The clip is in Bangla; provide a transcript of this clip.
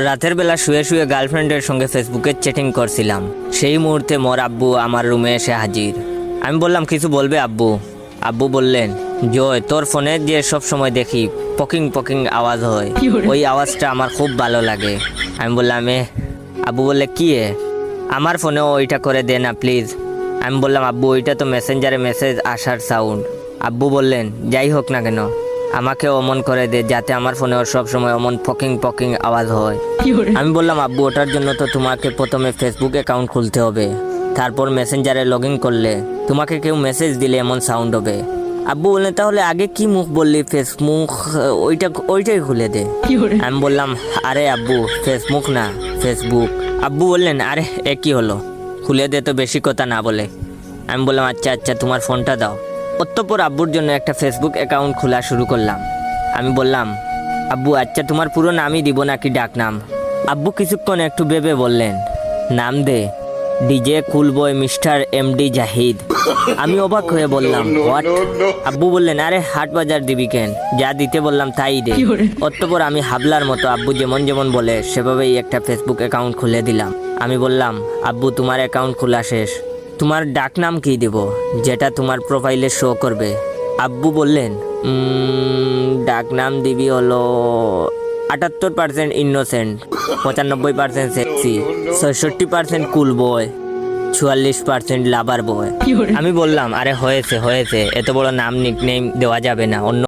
রাতের বেলা শুয়ে শুয়ে গার্লফ্রেন্ডের সঙ্গে ফেসবুকে চ্যাটিং করছিলাম। সেই মুহূর্তে মোর আব্বু আমার রুমে এসে হাজির। আমি বললাম, কিছু বলবে আব্বু? আব্বু বললেন, জয়, তোর ফোনে যে সব সময় দেখি পকিং পকিং আওয়াজ হয়, ওই আওয়াজটা আমার খুব ভালো লাগে। আমি বললাম, আব্বু বললে, কি আমার ফোনেও ওইটা করে দে না প্লিজ। আমি বললাম, আব্বু ওইটা তো মেসেঞ্জারে মেসেজ আসার সাউন্ড। আব্বু বললেন, যাই হোক না কেন আমাকে অমন করে দে, যাতে আমার ফোনেও সব সময় অমন পকিং পকিং আওয়াজ হয়। আমি বললাম, আব্বু ওটার জন্য তো তোমাকে প্রথমে ফেসবুক অ্যাকাউন্ট খুলতে হবে, তারপর মেসেঞ্জারে লগ ইন করলে তোমাকে কেউ মেসেজ দিলে এমন সাউন্ড হবে। আব্বু বললেন, তাহলে আগে কি মুখ বললি? ফেসবুক, ওইটাই খুলে দে। আমি বললাম, আরে আব্বু ফেসবুক না, ফেসবুক। আব্বু বললেন, আরে কি হলো, খুলে দে তো, বেশি কথা না বলে। আমি বললাম, আচ্ছা আচ্ছা তোমার ফোনটা দাও। অতঃপর আব্বুর জন্য একটা ফেসবুক অ্যাকাউন্ট খোলা শুরু করলাম। আমি বললাম, আব্বু আচ্ছা তোমার পুরো নামই দিব নাকি ডাক নাম? আব্বু কিছুক্ষণ একটু ভেবে বললেন, নাম দে, ডিজে কুল বয় মিস্টার এমডি জাহিদ। আমি অবাক হয়ে বললাম, হোয়াট? আব্বু বললেন, আরে হাট বাজার দিবি কেন, যা দিতে বললাম তাই দে। অতঃপর আমি হাবলার মতো আব্বু যেমন যেমন বলে সেভাবেই একটা ফেসবুক অ্যাকাউন্ট খুলে দিলাম। আমি বললাম, আব্বু তোমার অ্যাকাউন্ট খোলা শেষ, তোমার ডাক নাম কি দেব যেটা তোমার প্রোফাইলে শো করবে? আব্বু বললেন, ডাক নাম দিবি হলো 78% ইনোসেন্ট, 95% সেক্সি, 66% কুল বয়, 44% লাভার বয়। আমি বললাম, আরে হয়েছে, এত বড় নাম নিকনেম দেওয়া যাবে না, অন্য